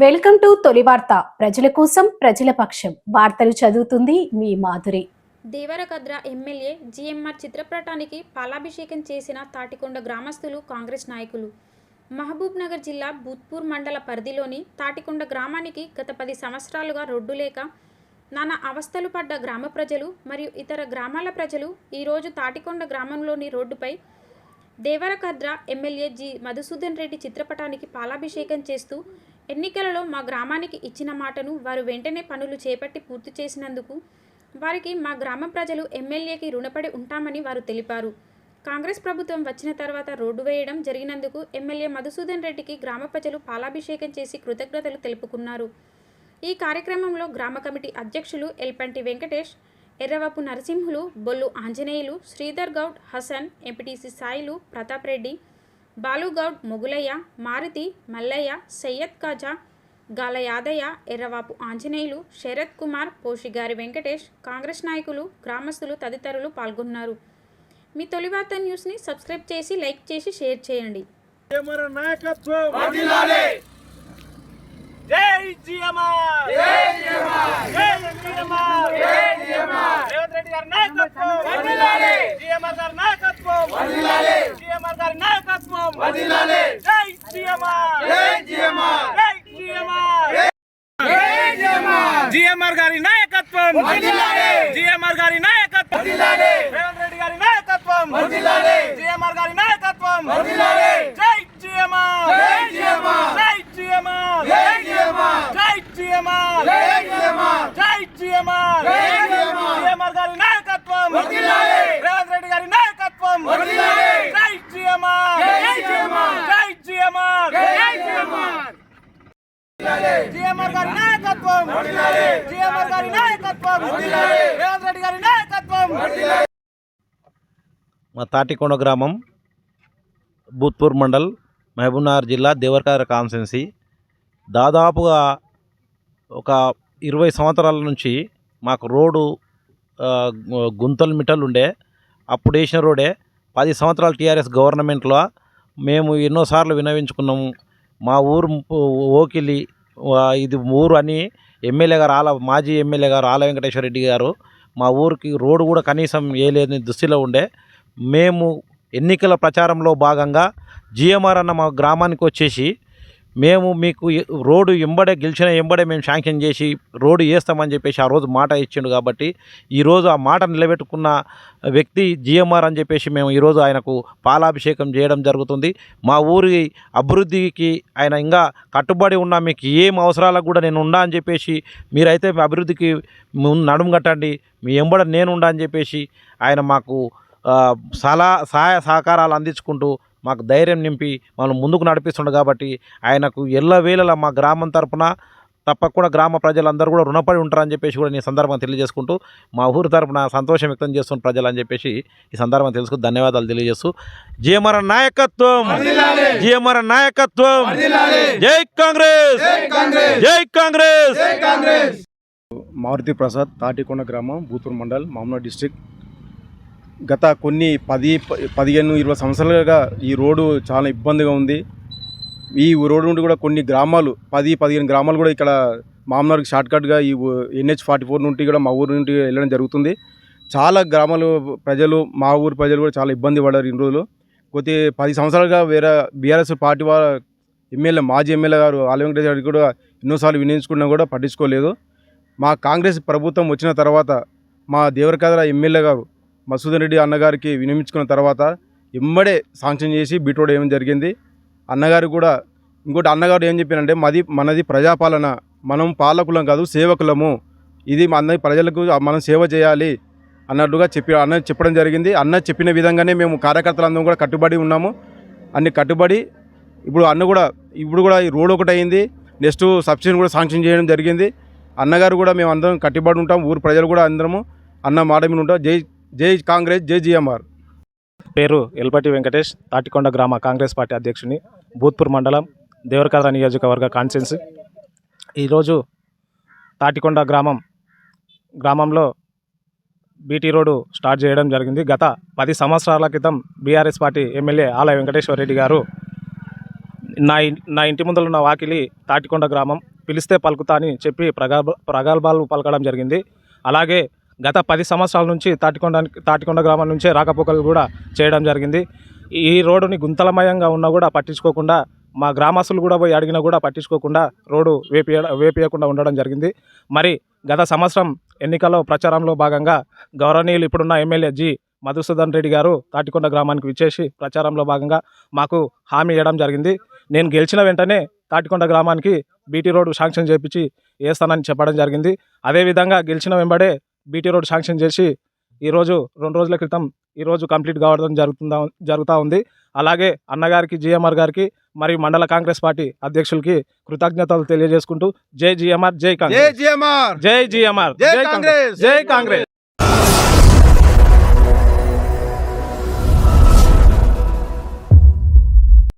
Welcome to తొలి వార్త. ప్రజల కోసం ప్రజల పక్షం. వార్తలు చదువుతుంది మీ మాధురి. దేవరకద్ర ఎమ్మెల్యే జిఎంఆర్ చిత్రపటానికి పాలాభిషేకం చేసిన తాటికొండ గ్రామస్తులు, కాంగ్రెస్ నాయకులు. మహబూబ్ నగర్ జిల్లా భూత్పూర్ మండల పరిధిలోని తాటికొండ గ్రామానికి గత 10 సంవత్సరాలుగా రోడ్డు లేక నానా అవస్థలు పడ్డ గ్రామ ప్రజలు మరియు ఇతర గ్రామాల ప్రజలు ఈరోజు తాటికొండ గ్రామంలోని రోడ్డుపై దేవరకద్ర ఎమ్మెల్యే జి మధుసూదన్ రెడ్డి చిత్రపటానికి పాలాభిషేకం చేస్తూ ఎన్నికలలో మా గ్రామానికి ఇచ్చిన మాటను వారు వెంటనే పనులు చేపట్టి పూర్తి చేసినందుకు వారికి మా గ్రామ ప్రజలు ఎమ్మెల్యేకి రుణపడి ఉంటామని వారు తెలిపారు. కాంగ్రెస్ ప్రభుత్వం వచ్చిన తర్వాత రోడ్డు వేయడం జరిగినందుకు ఎమ్మెల్యే మధుసూదన్ రెడ్డికి గ్రామ ప్రజలు పాలాభిషేకం చేసి కృతజ్ఞతలు తెలుపుకున్నారు. ఈ కార్యక్రమంలో గ్రామ కమిటీ అధ్యక్షులు ఎల్పంటి వెంకటేష్, ఎర్రవపు నరసింహులు, బొల్లు ఆంజనేయులు, శ్రీధర్ గౌడ్, హసన్, ఎంపీటీసీ సాయిలు, ప్రతాప్ రెడ్డి, బాలుగౌడ్, మొగులయ్య, మారుతి, మల్లయ్య, సయ్యద్ కాజా, గాల యాదయ్య, ఎర్రవాపు ఆంజనేయులు, శరత్ కుమార్, పోషిగారి వెంకటేష్, కాంగ్రెస్ నాయకులు, గ్రామస్తులు తదితరులు పాల్గొన్నారు. మీ తొలి వార్త న్యూస్ని సబ్స్క్రైబ్ చేసి, లైక్ చేసి, షేర్ చేయండి. జిఎంఆర్ గారి నాయకత్వం, జిఎంఆర్ గారి నాయకత్వం, రేవంత్ రెడ్డి గారి నాయకత్వం, జిఎంఆర్ గారి నాయకత్వం. జై జిఎంఆర్, జై జిఎంఆర్, జై జిఎంఆర్, జై జిఎంఆర్, జై జిఎంఆర్, జై జిఎంఆర్, జై జిఎంఆర్, జై జిఎంఆర్. జిఎంఆర్ గారి నాయకత్వం, రేవంత్ రెడ్డి గారి నాయకత్వం. జై జిఎంఆర్, జై జిఎంఆర్, జై జిఎంఆర్, జై జిఎంఆర్. జిఎంఆర్ గారి నాయకత్వం, జిఎంఆర్ గారి నాయకత్వం, రేవంత్ రెడ్డి గారి నాయకత్వం. మా తాటికొండ గ్రామం, భూత్పూర్ మండల్, మహబూబ్నగర్ జిల్లా, దేవరకద్ర కాన్స్టిట్యున్సీ. దాదాపుగా ఒక 20 సంవత్సరాల నుంచి మాకు రోడ్డు గుంతలు మిట్టలు ఉండే. అప్పుడు వేసిన రోడే 10 సంవత్సరాలు టీఆర్ఎస్ గవర్నమెంట్లో మేము ఎన్నోసార్లు విన్నవించుకున్నాము. మా ఊరు ఓకిలి, ఇది ఊరు అని ఎమ్మెల్యే గారు మాజీ ఎమ్మెల్యే గారు ఆల వెంకటేశ్వర రెడ్డి గారు మా ఊరికి రోడ్డు కూడా కనీసం వేయలేని దుస్థితిలో ఉండే. మేము ఎన్నికల ప్రచారంలో భాగంగా జిఎంఆర్ అన్న మా గ్రామానికి వచ్చేసి మేము మీకు రోడ్డు గెలిచిన ఎంబడే మేము శాంక్షన్ చేసి రోడ్డు వేస్తామని చెప్పేసి ఆ రోజు మాట ఇచ్చిండు. కాబట్టి ఈరోజు ఆ మాట నిలబెట్టుకున్న వ్యక్తి జిఎంఆర్ అని చెప్పేసి మేము ఈరోజు ఆయనకు పాలాభిషేకం చేయడం జరుగుతుంది. మా ఊరి అభివృద్ధికి ఆయన ఇంకా కట్టుబడి ఉన్నా, మీకు ఏం అవసరాలకు కూడా నేను ఉండా అని చెప్పేసి, మీరైతే అభివృద్ధికి నడుము కట్టండి, మీ ఎంబడ నేను ఉండా అని చెప్పేసి ఆయన మాకు సహాయ సహకారాలు అందించుకుంటూ మాకు ధైర్యం నింపి మనం ముందుకు నడిపిస్తుండే. కాబట్టి ఆయనకు ఎల్లవేళలా మా గ్రామం తరపున తప్పకుండా గ్రామ ప్రజలందరూ కూడా రుణపడి ఉంటారని చెప్పేసి కూడా నేను సందర్భంగా తెలియజేసుకుంటూ, మా ఊరి తరపున సంతోషం వ్యక్తం చేస్తున్న ప్రజలు అని చెప్పేసి ఈ సందర్భంగా తెలుసుకుని ధన్యవాదాలు తెలియజేస్తూ, జిఎంఆర్ నాయకత్వం, జిఎంఆర్ నాయకత్వం, జై కాంగ్రెస్, జై కాంగ్రెస్. మారుతి ప్రసాద్, తాటికొండ గ్రామం, భూత్పూర్ మండల్, మహబూబ్నగర్ డిస్ట్రిక్ట్. గత కొన్ని 15-20 సంవత్సరాలుగా ఈ రోడ్డు చాలా ఇబ్బందిగా ఉంది. ఈ రోడ్డు నుండి కూడా కొన్ని గ్రామాలు 10-15 గ్రామాలు కూడా ఇక్కడ మహబూబ్నగర్కి షార్ట్కట్గా ఈ NH-44 నుండి కూడా మా ఊరు నుండి వెళ్ళడం జరుగుతుంది. చాలా గ్రామాలు ప్రజలు, మా ఊరు ప్రజలు కూడా చాలా ఇబ్బంది పడ్డారు ఇన్ని రోజులు. 10 సంవత్సరాలుగా వేరే బీఆర్ఎస్ పార్టీ ఎమ్మెల్యే, మాజీ ఎమ్మెల్యే గారు ఆల వెంకటేశ్వర రెడ్డి కూడా ఎన్నోసార్లు వినియోగించుకున్నా కూడా పట్టించుకోలేదు. మా కాంగ్రెస్ ప్రభుత్వం వచ్చిన తర్వాత మా దేవరకద్ర ఎమ్మెల్యే గారు మధుసూదన్ రెడ్డి అన్నగారికి వినియోగించుకున్న తర్వాత ఎంబడే శాంక్షన్ చేసి బీట్రోడ్ ఏమని జరిగింది. అన్నగారు కూడా ఇంకోటి అన్నగారు ఏం చెప్పారంటే, మనది ప్రజాపాలన, మనం పాలకులం కాదు సేవకులము, ఇది మన ప్రజలకు మనం సేవ చేయాలి అన్నట్టుగా అన్న చెప్పడం జరిగింది. అన్న చెప్పిన విధంగానే మేము కార్యకర్తలందరం కూడా కట్టుబడి ఉన్నాము. అన్ని కట్టుబడి ఇప్పుడు కూడా ఈ రోడ్ ఒకటి అయింది. నెక్స్ట్ సబ్సిడీ కూడా శాంక్షన్ చేయడం జరిగింది. అన్నగారు కూడా మేము అందరం కట్టుబడి ఉంటాం. ఊరు ప్రజలు కూడా అందరము అన్న మాట మీద ఉంటాం. జై కాంగ్రెస్, జై జిఎంఆర్. పేరు ఎల్పటి వెంకటేష్, తాటికొండ గ్రామ కాంగ్రెస్ పార్టీ అధ్యక్షుని, భూత్పూర్ మండలం, దేవరకద్ర నియోజకవర్గ కాన్స్టిట్యున్సీ. ఈరోజు తాటికొండ గ్రామంలో బీటీ రోడ్డు స్టార్ట్ చేయడం జరిగింది. గత 10 సంవత్సరాల క్రితం బీఆర్ఎస్ పార్టీ ఎమ్మెల్యే ఆల వెంకటేశ్వర రెడ్డి గారు నా ఇంటి ముందర ఉన్న వాకిలి తాటికొండ గ్రామం, పిలిస్తే పలుకుతా అని చెప్పి ప్రగల్భాలు పలకడం జరిగింది. అలాగే గత 10 సంవత్సరాల నుంచి తాటికొండ గ్రామం నుంచే రాకపోకలు కూడా చేయడం జరిగింది. ఈ రోడ్డుని గుంతలమయంగా ఉన్నా కూడా పట్టించుకోకుండా, మా గ్రామస్తులు కూడా పోయి అడిగినా కూడా పట్టించుకోకుండా రోడ్డు వేపియకుండా ఉండడం జరిగింది. మరి గత సంవత్సరం ఎన్నికల్లో ప్రచారంలో భాగంగా గౌరవనీయులు ఇప్పుడున్న ఎమ్మెల్యే జి మధుసూదన్ రెడ్డి గారు తాటికొండ గ్రామానికి విచ్చేసి ప్రచారంలో భాగంగా మాకు హామీ ఇవ్వడం జరిగింది. నేను గెలిచిన వెంటనే తాటికొండ గ్రామానికి బీటీ రోడ్డు శాంక్షన్ చేయించి వేస్తానని చెప్పడం జరిగింది. అదేవిధంగా గెలిచిన వెంబడే బీటీ రోడ్డు శాంక్షన్ చేసి ఈరోజు 2 రోజుల క్రితం ఈరోజు కంప్లీట్ కావడం జరుగుతూ ఉంది. అలాగే అన్నగారికి, జిఎంఆర్ గారికి మరియు మండల కాంగ్రెస్ పార్టీ అధ్యక్షులకి కృతజ్ఞతలు తెలియజేసుకుంటూ జై జిఎంఆర్, జై కాంగ్రెస్, జై జిఎంఆర్, జై జిఎంఆర్, జై కాంగ్రెస్, జై కాంగ్రెస్.